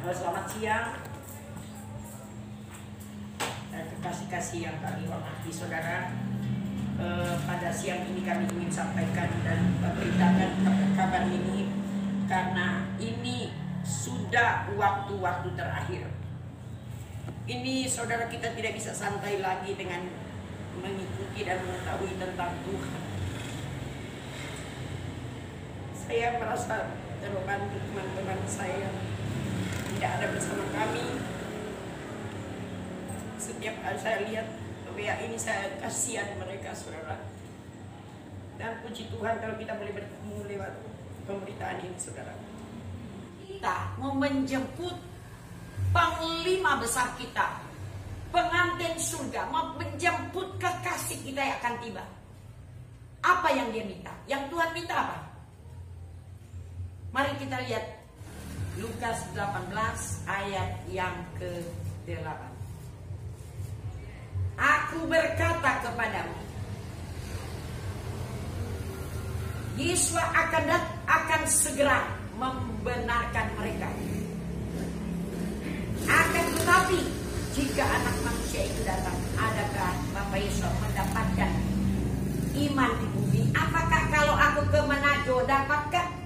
Selamat siang, kasih yang kami hormati saudara. Pada siang ini kami ingin sampaikan dan beritakan kabar ini karena ini sudah waktu-waktu terakhir. Ini saudara, kita tidak bisa santai lagi dengan mengikuti dan mengetahui tentang Tuhan. Saya merasa terbantu teman-teman saya tidak ada bersama kami. Setiap kali saya lihat WA ini, saya kasihan mereka saudara. Dan puji Tuhan kalau kita boleh bertemu lewat pemberitaan ini saudara. Kita mau menjemput panglima besar kita, pengantin surga, mau menjemput kekasih kita yang akan tiba. Apa yang dia minta? Yang Tuhan minta apa? Mari kita lihat Lukas 18 ayat yang ke-8. Aku berkata kepadamu, Yesus akan segera membenarkan mereka. Akan tetapi jika anak manusia itu datang, adakah Bapak Yesus mendapatkan iman di bumi? Apakah kalau aku ke Manado dapatkah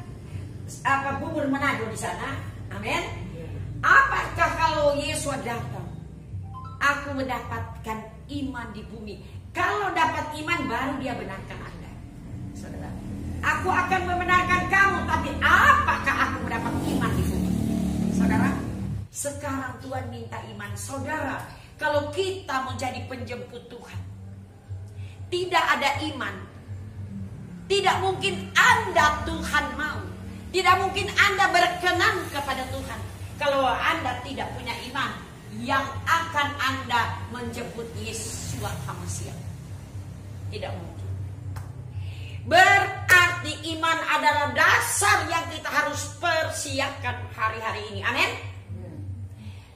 bubur Manado di sana? Amin. Apakah kalau Yesus datang, aku mendapatkan iman di bumi? Kalau dapat iman baru dia benarkan Anda, saudara. Aku akan membenarkan kamu, tapi apakah aku mendapat iman di bumi? Saudara, sekarang Tuhan minta iman saudara. Kalau kita menjadi penjemput Tuhan, tidak ada iman, tidak mungkin Anda Tuhan mau. Tidak mungkin Anda berkenan kepada Tuhan kalau Anda tidak punya iman yang akan Anda menjemput Yesus HaMashiach. Tidak mungkin. Berarti iman adalah dasar yang kita harus persiapkan hari-hari ini. Amin.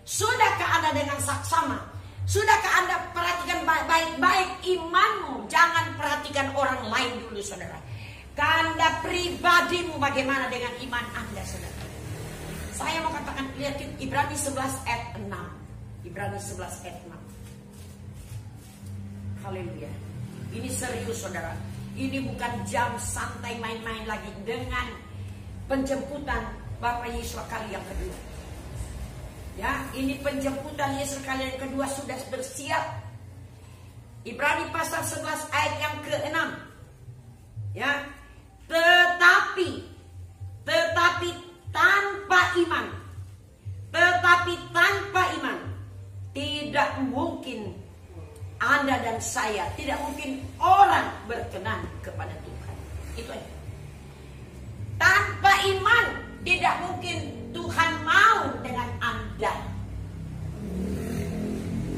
Sudahkah Anda dengan saksama? Sudahkah Anda perhatikan baik-baik imanmu? Jangan perhatikan orang lain dulu saudara. Anda pribadimu bagaimana dengan iman Anda saudara. Saya mau katakan, lihat Ibrani 11 ayat 6. Ibrani 11 ayat 6. Haleluya. Ini serius saudara. Ini bukan jam santai main-main lagi dengan penjemputan Bapak Yesus kali yang kedua. Ya, ini penjemputan Yesus kali yang kedua sudah bersiap. Ibrani pasal 11 ayat yang ke-6. Ya. Tetapi tanpa iman tidak mungkin Anda dan saya, tidak mungkin orang berkenan kepada Tuhan. Itu aja. Tanpa iman tidak mungkin Tuhan mau dengan Anda.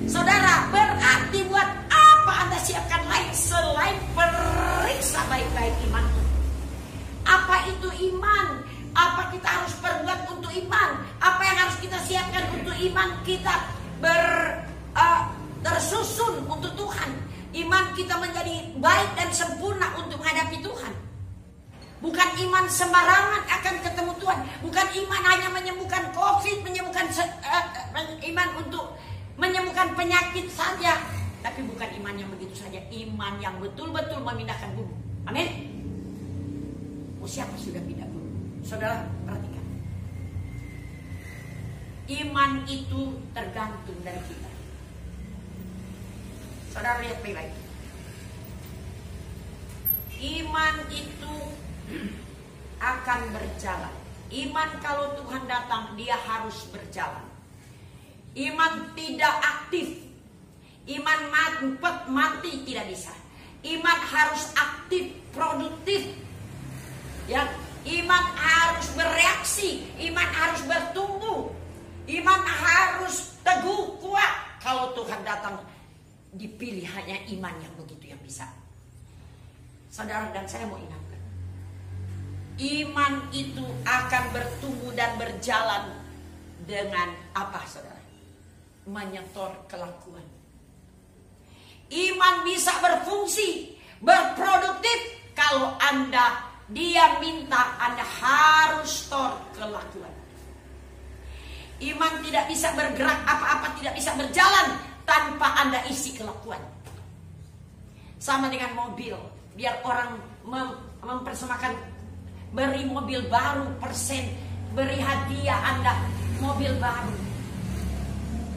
Saudara, berarti buat apa Anda siapkan lain selain periksa baik-baik iman? Apa itu iman? Apa kita harus perbuat untuk iman? Apa yang harus kita siapkan untuk iman kita tersusun untuk Tuhan? Iman kita menjadi baik dan sempurna untuk menghadapi Tuhan. Bukan iman sembarangan akan ketemu Tuhan. Bukan iman hanya menyembuhkan COVID, iman untuk menyembuhkan penyakit saja. Tapi bukan iman yang begitu saja. Iman yang betul-betul memindahkan bumi. Amin. Siapa sudah pindah dulu? Saudara, perhatikan. Iman itu tergantung dari kita. Saudara lihat baik-baik. Iman itu akan berjalan. Iman kalau Tuhan datang, dia harus berjalan. Iman tidak aktif. Iman mati tidak bisa. Iman harus aktif, produktif. Ya, iman harus bereaksi, iman harus bertumbuh, iman harus teguh, kuat. Kalau Tuhan datang, dipilih hanya iman yang begitu yang bisa. Saudara dan saya mau ingatkan, iman itu akan bertumbuh dan berjalan dengan apa saudara? Menyetor kelakuan. Iman bisa berfungsi, berproduktif kalau Dia minta Anda harus store kelakuan. Iman tidak bisa bergerak, apa-apa tidak bisa berjalan tanpa Anda isi kelakuan. Sama dengan mobil, biar orang mempersembahkan, beri mobil baru persen, beri hadiah Anda mobil baru.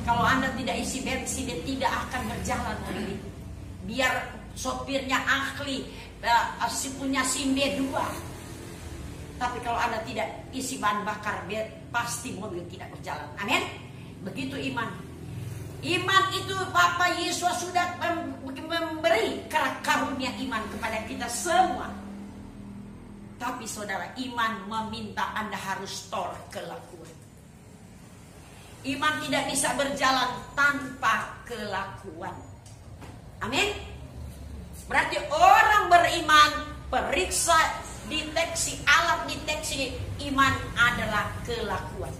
Kalau Anda tidak isi bensin, dia tidak akan berjalan mobil itu. Biar sopirnya ahli, punya SIM B2. Tapi kalau Anda tidak isi bahan bakar, pasti mobil tidak berjalan. Amin. Begitu iman. Iman itu Bapak Yesus sudah memberi karunia iman kepada kita semua. Tapi saudara, iman meminta Anda harus store kelakuan. Iman tidak bisa berjalan tanpa kelakuan. Amin. Berarti orang beriman, periksa, deteksi, alat deteksi iman adalah kelakuan.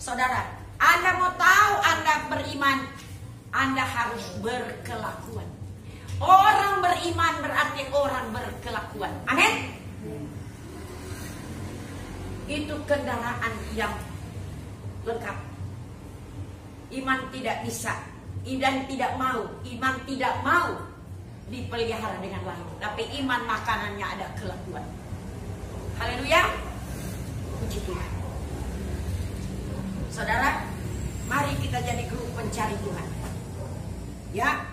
Saudara, Anda mau tahu Anda beriman, Anda harus berkelakuan. Orang beriman berarti orang berkelakuan. Amin. Itu kendaraan yang lengkap. Iman tidak bisa dan tidak mau. Iman tidak mau dipelihara dengan lain. Tapi iman makanannya ada kelakuan. Haleluya. Puji Tuhan. Saudara, mari kita jadi grup pencari Tuhan. Ya.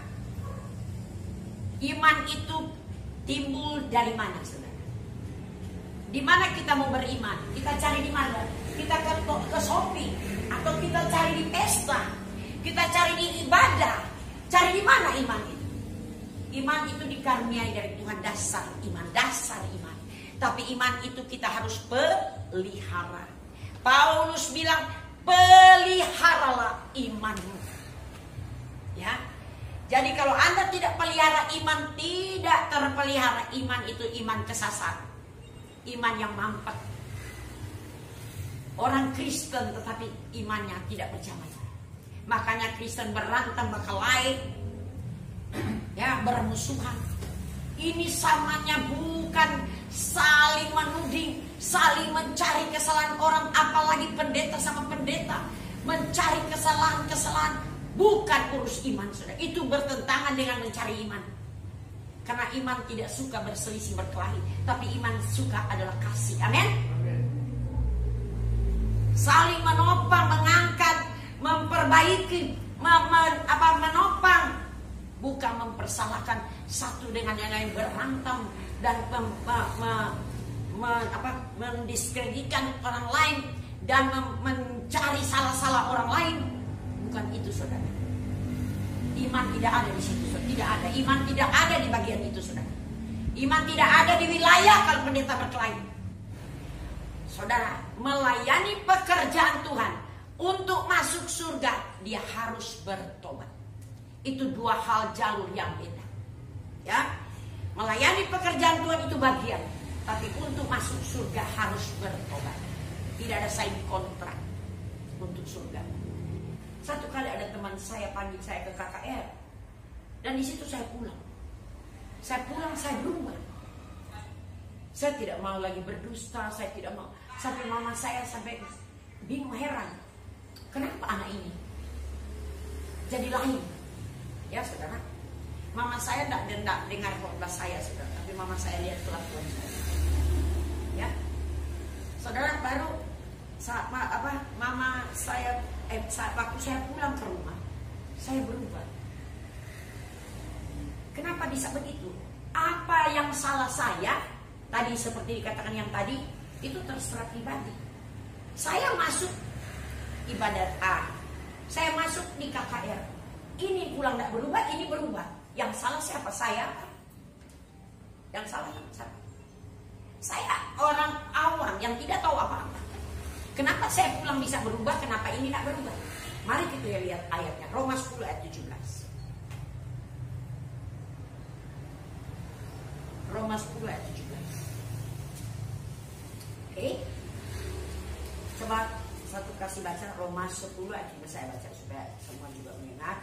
Iman itu timbul dari mana, saudara? Di mana kita mau beriman? Kita cari di mana? Kita ke Shopee atau kita cari di pesta? Kita cari di ibadah. Cari di mana iman itu? Iman itu dikaruniai dari Tuhan, dasar iman, dasar iman. Tapi iman itu kita harus pelihara. Paulus bilang, peliharalah imanmu. Ya. Jadi kalau Anda tidak pelihara iman, tidak terpelihara iman itu iman kesasar. Iman yang mampet. Orang Kristen tetapi imannya tidak berjamaah. Makanya Kristen berantem berkelahi, ya, bermusuhan. Ini samanya bukan saling menuding, saling mencari kesalahan orang, apalagi pendeta sama pendeta mencari kesalahan-kesalahan. Bukan urus iman, saudara. Itu bertentangan dengan mencari iman. Karena iman tidak suka berselisih, berkelahi, tapi iman suka adalah kasih. Amin. Saling menopang, mengangkat, memperbaiki, menopang, bukan mempersalahkan satu dengan yang lain, berantem dan mendiskreditkan orang lain dan mencari salah-salah orang lain. Bukan itu, saudara. Iman tidak ada di situ, saudara. Tidak ada. Iman tidak ada di bagian itu, saudara. Iman tidak ada di wilayah kalau pendeta berkelahi. Saudara, melayani pekerjaan Tuhan untuk masuk surga, dia harus bertobat. Itu dua hal jalur yang beda. Ya, melayani pekerjaan Tuhan itu bagian, tapi untuk masuk surga harus bertobat. Tidak ada sign kontrak untuk surga. Satu kali ada teman saya panggil saya ke KKR, dan di situ saya pulang. Saya pulang, saya berubah. Saya tidak mau lagi berdusta, saya tidak mau. Sampai mama saya sampai bingung, heran. Kenapa anak ini jadi lain? Ya, saudara. Mama saya tidak dengar khotbah saya, saudara. Tapi mama saya lihat kelakuan saya. Ya, saudara, baru mama saya waktu saya pulang ke rumah, saya berubah. Kenapa bisa begitu? Apa yang salah saya? Tadi seperti dikatakan yang tadi, itu terserah pribadi. Saya masuk ibadat A, saya masuk di KKR. Ini pulang tidak berubah, ini berubah. Yang salah siapa? Saya. Yang salah siapa? Saya orang awam yang tidak tahu apa-apa. Kenapa saya pulang bisa berubah? Kenapa ini tidak berubah? Mari kita lihat ayatnya. Roma 10 ayat 17. Roma 10 ayat 17. Oke. Coba satu kasih baca Roma 10 ayat 17. Saya baca supaya semua juga mendengar.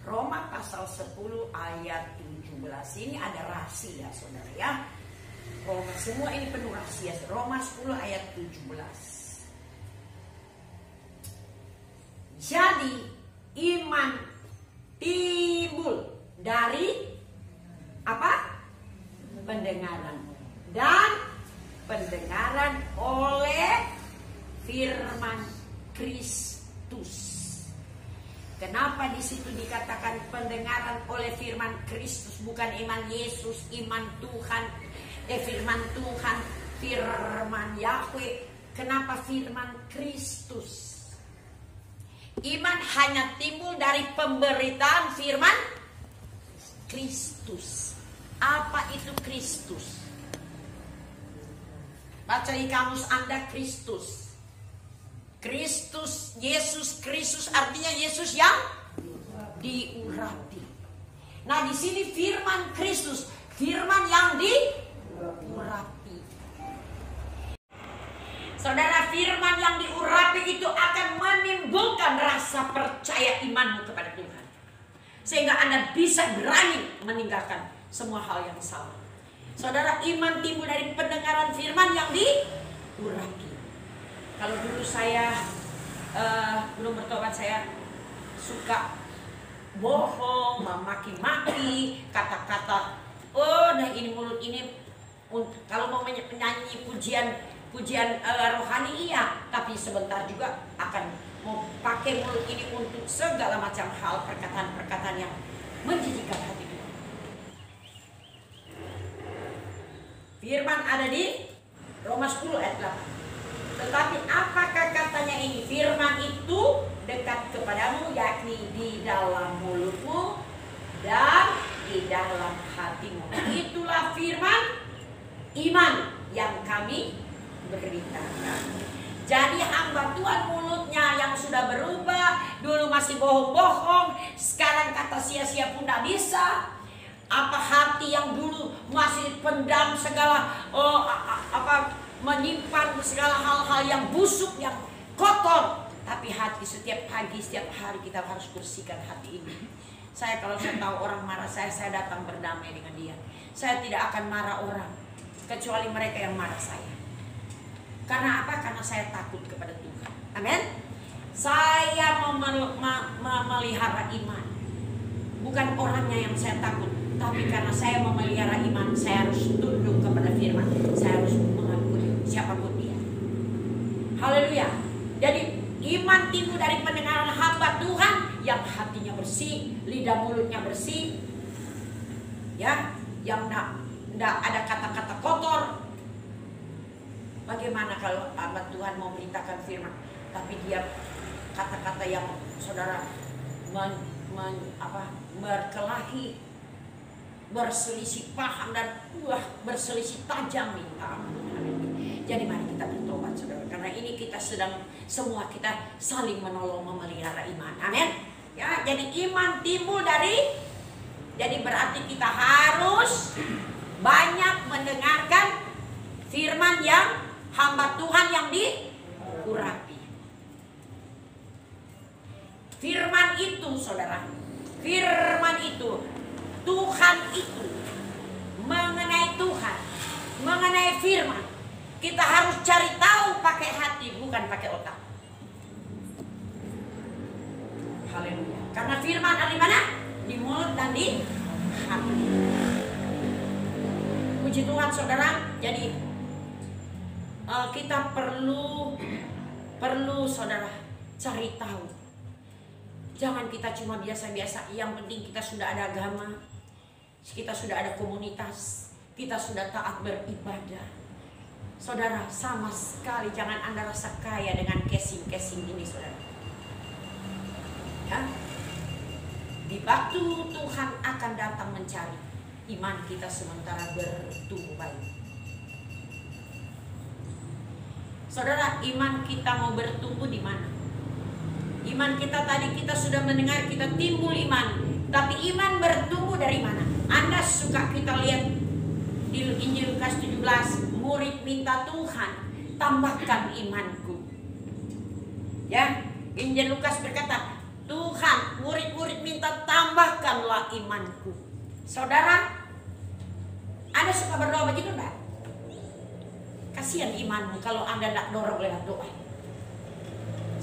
Roma pasal 10 ayat 17. Ini ada rahasia, saudara, ya. Roma semua ini penuh rahasia. Roma 10 ayat 17. Jadi iman timbul dari apa? Pendengaran. Dan pendengaran oleh firman Kristus. Kenapa di situ dikatakan pendengaran oleh firman Kristus, bukan iman Yesus, iman Tuhan, firman Tuhan, firman Yahweh. Kenapa firman Kristus? Iman hanya timbul dari pemberitaan firman Kristus. Apa itu Kristus? Baca di kamus Anda Kristus. Kristus, Yesus Kristus artinya Yesus yang diurapi. Nah, di sini firman Kristus, firman yang diurapi. Saudara, firman yang diurapi itu akan menimbulkan rasa percaya imanmu kepada Tuhan. Sehingga Anda bisa berani meninggalkan semua hal yang salah. Saudara, iman timbul dari pendengaran firman yang diurapi. Kalau dulu saya belum bertobat, saya suka bohong, memaki-maki, kata-kata, oh nah ini mulut ini, kalau mau menyanyi pujian rohani iya, tapi sebentar juga akan mau pakai mulut ini untuk segala macam hal, perkataan-perkataan yang menjijikkan hati Tuhan. Firman ada di Roma 10 ayat 8. Tetapi apakah katanya ini? Firman itu dekat kepadamu, yakni di dalam mulutmu dan di dalam hatimu. Itulah firman iman yang kami beritakan. Jadi hamba Tuhan mulutnya yang sudah berubah, dulu masih bohong-bohong, sekarang kata sia-sia pun tidak bisa. Apa hati yang dulu masih pendam segala menyimpan segala hal-hal yang busuk, yang kotor. Tapi hati setiap pagi, setiap hari kita harus bersihkan hati ini. Kalau saya tahu orang marah saya datang berdamai dengan dia. Saya tidak akan marah orang, kecuali mereka yang marah saya. Karena apa? Karena saya takut kepada Tuhan. Amin. Saya memelihara iman. Bukan orangnya yang saya takut, tapi karena saya memelihara iman, saya harus tunduk kepada firman. Saya harus mengakui siapapun dia. Haleluya. Jadi iman timbul dari pendengaran hamba Tuhan yang hatinya bersih, lidah mulutnya bersih, ya, yang tidak ada kata-kata kotor. Bagaimana kalau hamba Tuhan mau memberitakan firman, tapi dia kata-kata yang saudara berkelahi, berselisih paham dan berselisih tajam, minta ampun. Jadi mari kita bertobat, saudara, karena ini kita semua kita saling menolong memelihara iman. Amin. Ya, jadi iman timbul jadi berarti kita harus banyak mendengarkan firman yang hamba Tuhan yang diurapi. Firman itu, saudara, firman itu, Tuhan itu, mengenai Tuhan, mengenai firman, kita harus cari tahu pakai hati, bukan pakai otak. Haleluya. Karena firman ada di mana? Di mulut dan di hati. Puji Tuhan, saudara. Jadi kita perlu saudara cari tahu. Jangan kita cuma biasa-biasa. Yang penting kita sudah ada agama, kita sudah ada komunitas, kita sudah taat beribadah. Saudara, sama sekali jangan Anda rasa kaya dengan casing-casing ini, saudara. Ya, di waktu Tuhan akan datang mencari iman kita sementara bertumbuh baik. Saudara, iman kita mau bertumbuh di mana? Iman kita tadi kita sudah mendengar, kita timbul iman. Tapi iman bertumbuh dari mana? Anda suka kita lihat di Injil Lukas 17, murid minta Tuhan, tambahkan imanku. Ya, Injil Lukas berkata, Tuhan, murid-murid minta tambahkanlah imanku. Saudara, Anda suka berdoa begitu enggak? Kasihan imanmu kalau Anda tidak dorong lewat doa.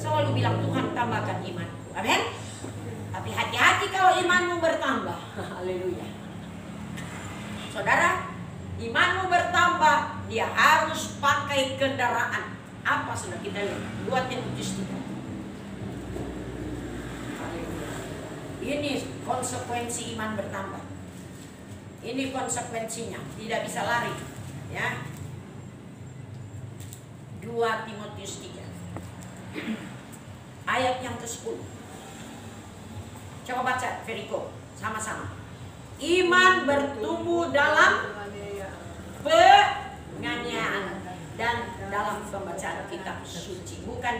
Selalu bilang, Tuhan tambahkan imanku. Amin. Tapi hati-hati kalau imanmu bertambah. Haleluya. Saudara, imanmu bertambah, dia harus pakai kendaraan. Apa sudah kita lihat? 2 Timotius 3. Ini konsekuensi iman bertambah. Ini konsekuensinya, tidak bisa lari, ya. 2 Timotius 3 ayat yang ke-10. Coba baca Veriko sama-sama. Iman bertumbuh dalam penganiayaan dan dalam pembacaan kitab suci. Bukan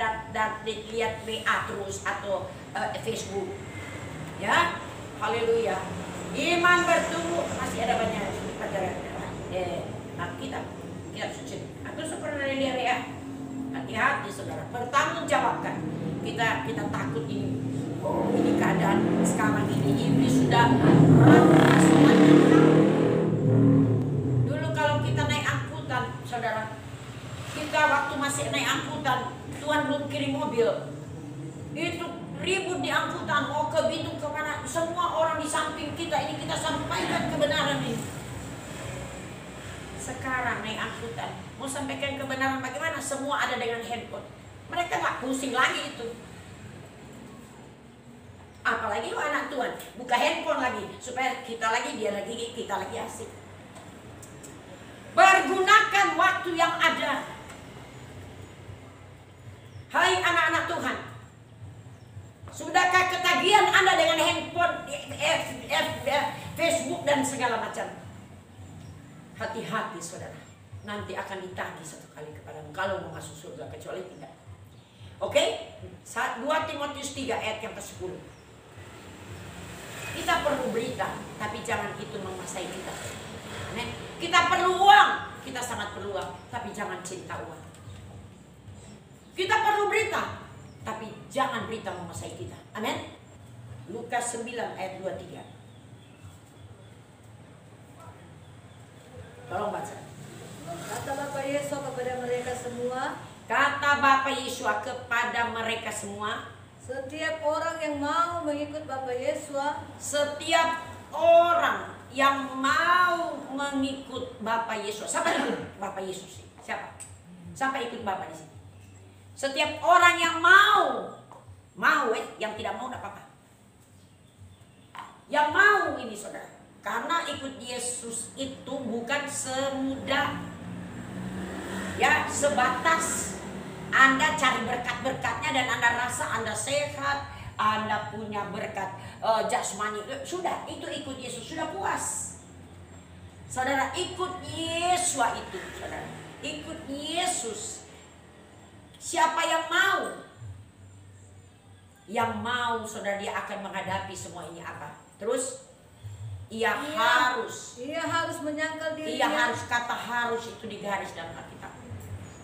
lihat WA terus atau Facebook. Ya, haleluya. Iman bertumbuh, masih ada banyak pelajaran. Kitab suci. Atau seperti lihat ya. Hati-hati saudara, bertanggungjawabkan. Kita takut ini. Oh, ini keadaan sekarang ini sudah dulu kalau kita naik angkutan, saudara, kita waktu masih naik angkutan, Tuhan belum kirim mobil, itu ribut di angkutan, mau ke Bitung kemana, semua orang di samping kita, ini kita sampaikan kebenaran ini. Sekarang naik angkutan, mau sampaikan kebenaran bagaimana? Semua ada dengan handphone, mereka nggak pusing lagi itu. Apalagi anak Tuhan, buka handphone lagi supaya kita lagi, dia lagi, kita lagi asik. Pergunakan waktu yang ada. Hai anak-anak Tuhan, sudahkah ketagihan Anda dengan handphone, Facebook dan segala macam? Hati-hati saudara, nanti akan ditagih satu kali kepadamu kalau mau masuk surga, kecuali tidak. Oke? 2 Timotius 3 ayat yang ke-10. Kita perlu berita, tapi jangan itu menguasai kita. Amen. Kita perlu uang, kita sangat perlu uang, tapi jangan cinta uang. Kita perlu berita, tapi jangan berita menguasai kita. Amin. Lukas 9 ayat 23. Tolong baca. Kata Bapak Yesus kepada mereka semua. Kata Bapak Yesus kepada mereka semua. Setiap orang yang mau mengikut Bapak Yesus. Setiap orang yang mau mengikut Bapak Yesus. Siapa ikut Bapak Yesus? Siapa? Siapa ikut Bapak di sini? Setiap orang yang mau, yang tidak mau tidak apa-apa. Yang mau ini saudara, karena ikut Yesus itu bukan semudah, ya sebatas Anda cari berkat-berkatnya dan Anda rasa Anda sehat, Anda punya berkat jasmani, sudah itu ikut Yesus sudah puas. Saudara ikut Yesus itu, saudara ikut Yesus. Siapa yang mau? Yang mau saudara, dia akan menghadapi semua ini apa? Terus ia harus menyangkal diri. Ia harus, kata harus itu digaris dalam Alkitab,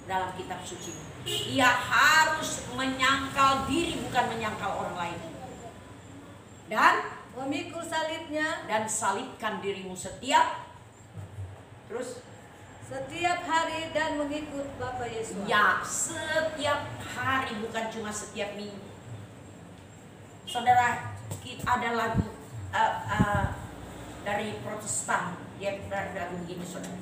dalam kitab suci. Ia harus menyangkal diri, bukan menyangkal orang lain. Dan memikul salibnya, dan salibkan dirimu setiap hari dan mengikut Bapak Yesus. Ya, setiap hari, bukan cuma setiap minggu. Saudara, ada lagu dari Protestan, dia lagu begini saudara.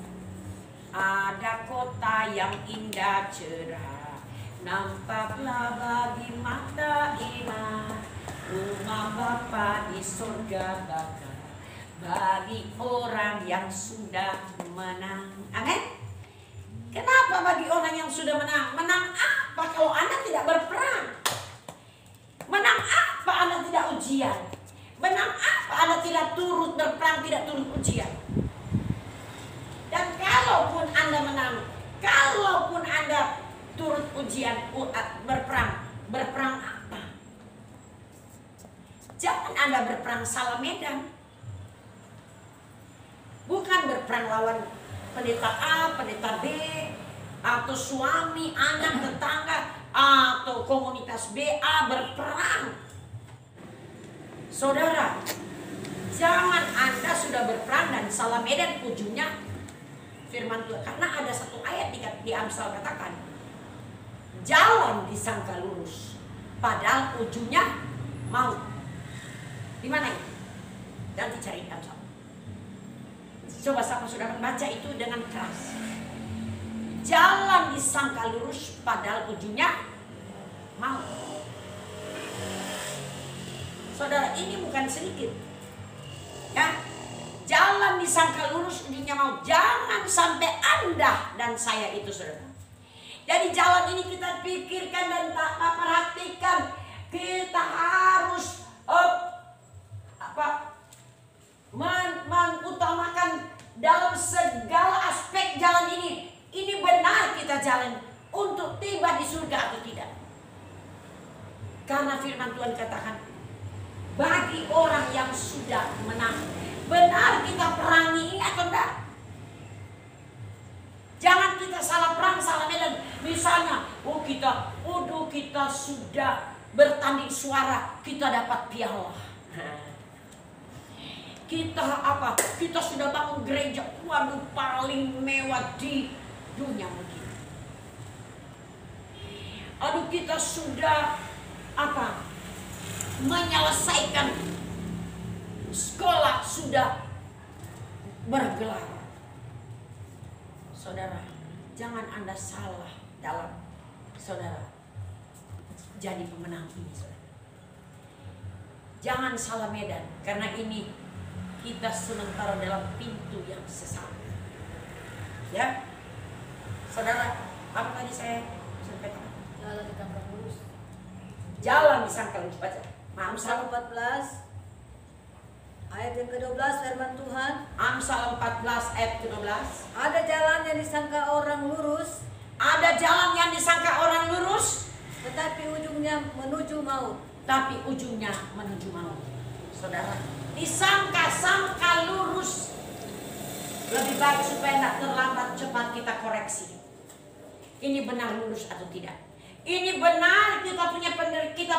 Ada kota yang indah cerah, nampaklah bagi mata iman, rumah Bapa di surga bakal bagi orang yang sudah menang. Amin. Kenapa bagi orang yang sudah menang? Menang apa kalau Anda tidak berperang? Menang apa Anda tidak ujian? Menang apa Anda tidak turut berperang, tidak turut ujian? Dan kalaupun Anda menang, kalaupun Anda turut ujian, berperang apa? Jangan Anda berperang salah medan. Bukan berperang lawan pendeta A, pendeta B, atau suami, anak, tetangga, atau komunitas BA berperang. Saudara, jangan Anda sudah berperang dan salah medan, ujungnya firman Tuhan. Karena ada satu ayat di Amsal katakan, jalan disangka lurus, padahal ujungnya maut. Di mana itu? Nanti cari dalam Alkitab. Coba sama saudara baca itu dengan keras. Jalan disangka lurus padahal ujungnya maut. Saudara, ini bukan sedikit. Ya. Jalan disangka lurus ujungnya maut. Jangan sampai Anda dan saya itu, saudara. Jadi jalan ini kita pikirkan dan tak perhatikan. Kita harus mengutamakan dalam segala aspek jalan ini. Ini benar kita jalan untuk tiba di surga atau tidak. Karena firman Tuhan katakan, bagi orang yang sudah menang, benar kita perangi ini atau enggak? Jangan kita salah perang, salah medan. Misalnya, kita sudah bertanding suara, kita dapat piala. Kita sudah bangun gereja, paling mewah di dunia mungkin. Kita sudah menyelesaikan sekolah, sudah bergelar. Saudara, jangan Anda salah dalam saudara jadi pemenang ini, saudara. Jangan salah medan, karena ini kita sementara dalam pintu yang sesat. Ya, saudara, apa tadi saya sampaikan? Jalan disangka lurus. Jalan disangka lurus, baca. Amsal 14 ayat yang ke-12 firman Tuhan. Amsal 14 ayat ke-12. Ada jalan yang disangka orang lurus, Ada jalan yang disangka orang lurus, tetapi ujungnya menuju maut. tapi ujungnya menuju maut. Saudara, disangka-sangka lurus, lebih baik supaya tidak terlambat, cepat kita koreksi. Ini benar lurus atau tidak? Ini benar kita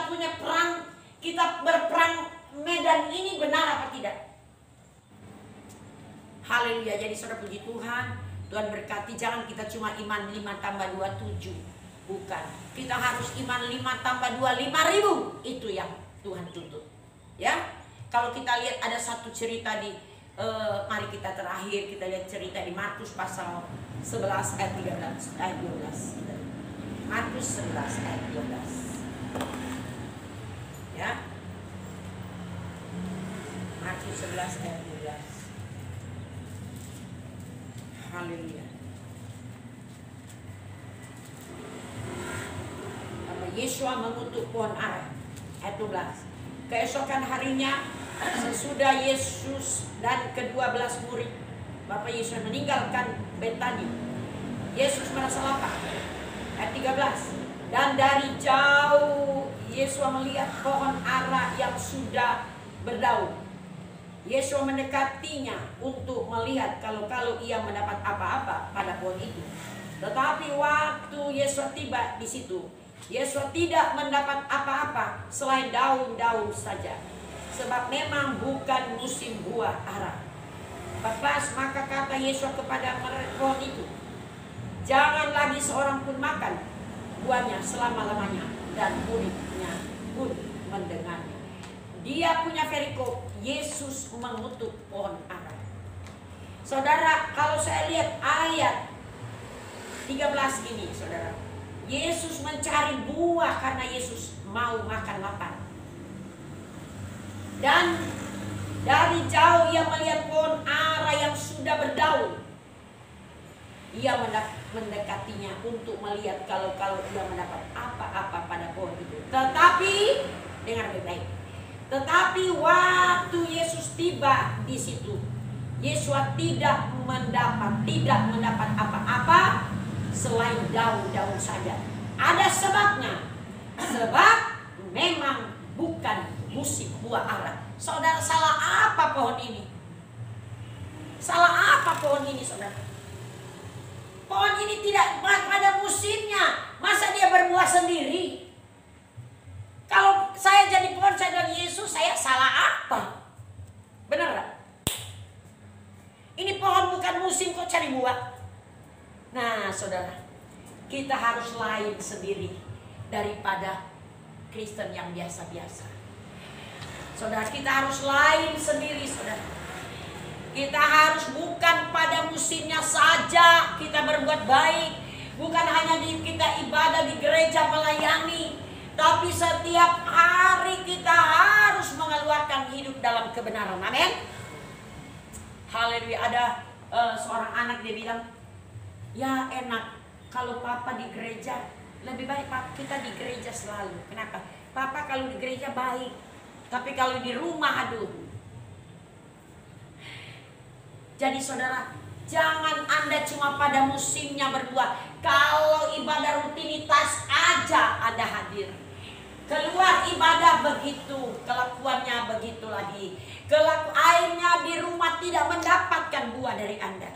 punya perang, kita berperang medan ini benar apa tidak? Haleluya. Jadi saudara, puji Tuhan. Tuhan berkati, jangan kita cuma iman 5 tambah 2 7. Bukan. Kita harus iman 5 tambah 2 5.000. Itu yang Tuhan tuntut. Ya. Kalau kita lihat ada satu cerita di mari kita terakhir kita lihat cerita di Markus pasal 11 ayat 13 ayat 12. Markus 11 ayat 12. Ya. Markus 11 ayat 12. Haleluya. Yesua mengutuk pohon ara. Ayat 12. Keesokan harinya, sesudah Yesus dan ke-12 murid Bapak Yesus meninggalkan Betani, Yesus merasa lapar. Ayat 13. Dan dari jauh Yesus melihat pohon ara yang sudah berdaun. Yesus mendekatinya untuk melihat kalau ia mendapat apa-apa pada pohon itu. Tetapi waktu Yesus tiba di situ, Yesus tidak mendapat apa-apa selain daun-daun saja, sebab memang bukan musim buah ara. Pas maka kata Yesus kepada pohon itu, jangan lagi seorang pun makan buahnya selama-lamanya. Dan muridnya pun mendengarnya. Dia punya perikop, Yesus mengutuk pohon ara. Saudara, kalau saya lihat ayat 13 ini, saudara, Yesus mencari buah karena Yesus mau makan lapar. Dan dari jauh ia melihat pohon ara yang sudah berdaun. Ia mendekatinya untuk melihat kalau ia mendapat apa-apa pada pohon itu. Tetapi, dengar baik-baik. Tetapi waktu Yesus tiba di situ, Yesus tidak mendapat apa-apa selain daun-daun saja. Ada sebabnya. Sebab memang bukan musim buah ara. Saudara, salah apa pohon ini? Salah apa pohon ini, saudara? Pohon ini tidak pada musimnya. Masa dia berbuah sendiri? Kalau saya jadi pohon, saya bilang Yesus, saya salah apa? Benar gak? Ini pohon bukan musim kok cari buah. Nah, saudara, kita harus lain sendiri daripada Kristen yang biasa-biasa. Saudara, kita harus lain sendiri, saudara. Kita harus bukan pada musimnya saja kita berbuat baik. Bukan hanya kita ibadah di gereja melayani, tapi setiap hari kita harus mengeluarkan hidup dalam kebenaran. Amin. Haleluya. Ada seorang anak, dia bilang, ya enak kalau papa di gereja, lebih baik kita di gereja selalu. Kenapa? Papa kalau di gereja baik, tapi kalau di rumah aduh. Jadi saudara, jangan Anda cuma pada musimnya berbuat. Kalau ibadah rutinitas aja Anda hadir. Keluar ibadah begitu, kelakuannya begitu lagi. Akhirnya di rumah tidak mendapatkan buah dari Anda.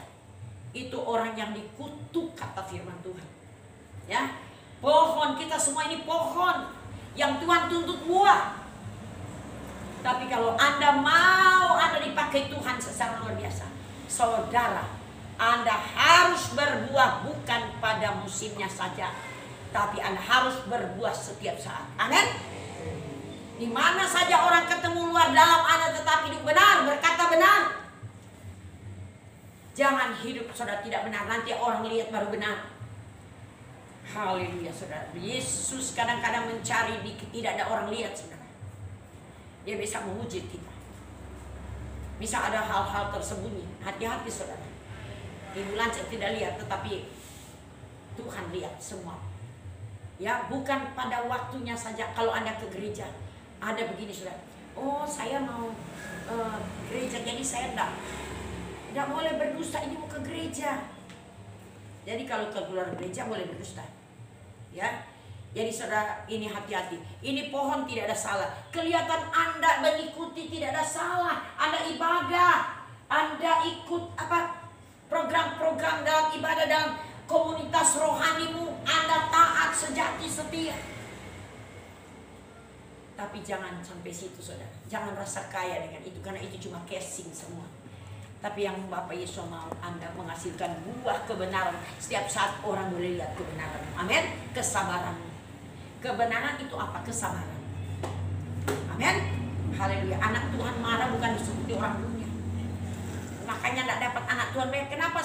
Itu orang yang dikutuk kata firman Tuhan. Ya, pohon, kita semua ini pohon yang Tuhan tuntut buah. Tapi kalau Anda mau Anda dipakai Tuhan secara luar biasa, saudara, Anda harus berbuah bukan pada musimnya saja, tapi Anda harus berbuah setiap saat. Amin. Di mana saja orang ketemu luar dalam Anda tetap hidup benar, berkata benar. Jangan hidup saudara tidak benar, nanti orang lihat baru benar. Haleluya saudara. Yesus kadang-kadang mencari tidak ada orang lihat saudara. Dia bisa menguji kita. Bisa ada hal-hal tersembunyi. Hati-hati saudara. Ibu Lancar tidak lihat, tetapi Tuhan lihat semua. Ya, bukan pada waktunya saja. Kalau Anda ke gereja, ada begini saudara. Oh, saya mau gereja, jadi saya tidak boleh berdusta. Ini mau ke gereja. Jadi kalau keluar gereja boleh berdusta. Ya. Jadi saudara, ini hati-hati. Ini pohon tidak ada salah. Kelihatan Anda mengikuti tidak ada salah. Anda ibadah, Anda ikut program-program dalam ibadah, dalam komunitas rohanimu, Anda taat, sejati, setia. Tapi jangan sampai situ saudara. Jangan rasa kaya dengan itu, karena itu cuma casing semua. Tapi yang Bapak Yesus mau Anda menghasilkan buah kebenaran. Setiap saat orang boleh lihat kebenaran. Amin. Kesabaran. Kebenaran itu apa? Kesabaran. Amin. Haleluya. Anak Tuhan marah bukan seperti orang dunia. Makanya tidak dapat anak Tuhan. Kenapa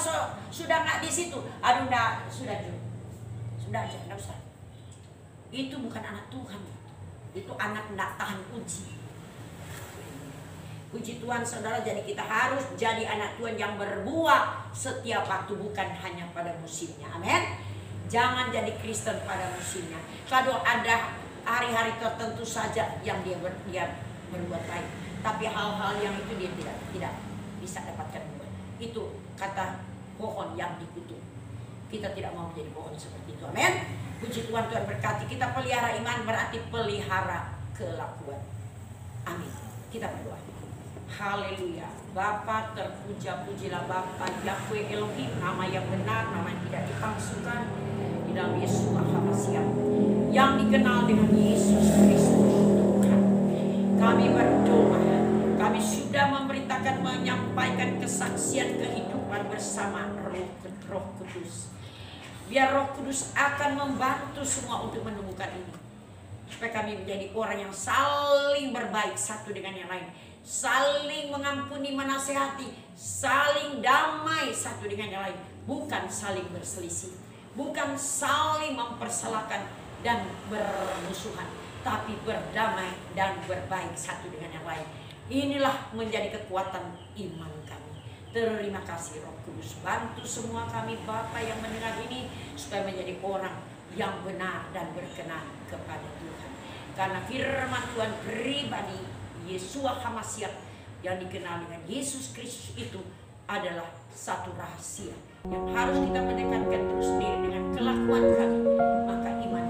sudah nggak di situ? Aduh, enggak, sudah aja, enggak usah. Itu bukan anak Tuhan. Itu anak tidak tahan uji. Puji Tuhan saudara, jadi kita harus jadi anak Tuhan yang berbuah setiap waktu, bukan hanya pada musimnya. Amin. Jangan jadi Kristen pada musimnya. Kalau ada hari-hari tertentu saja yang dia berbuat baik, tapi hal-hal yang itu dia tidak bisa dapatkan buah. Itu kata pohon yang dikutuk. Kita tidak mau menjadi pohon seperti itu. Amin. Puji Tuhan, Tuhan berkati. Kita pelihara iman berarti pelihara kelakuan. Amin. Kita berdoa. Haleluya. Bapa, terpuja-pujilah Bapa Yahweh Elohim, nama yang benar, nama yang tidak dipalsukan, di dalam Yeshua HaMashiach, yang dikenal dengan Yesus Kristus Tuhan. Kami berdoa, kami sudah memberitakan, menyampaikan kesaksian kehidupan bersama Roh Kudus. Biar Roh Kudus akan membantu semua untuk menemukan ini, supaya kami menjadi orang yang saling berbaik satu dengan yang lain, saling mengampuni, menasehati, saling damai satu dengan yang lain, bukan saling berselisih, bukan saling mempersalahkan dan bermusuhan, tapi berdamai dan berbaik satu dengan yang lain. Inilah menjadi kekuatan iman kami. Terima kasih Roh Kudus, bantu semua kami Bapa yang mendengar ini, supaya menjadi orang yang benar dan berkenan kepada Tuhan. Karena firman Tuhan pribadi Yeshua HaMashiach yang dikenal dengan Yesus Kristus itu adalah satu rahasia yang harus kita mendekatkan terus diri dengan kelakuan kami, maka iman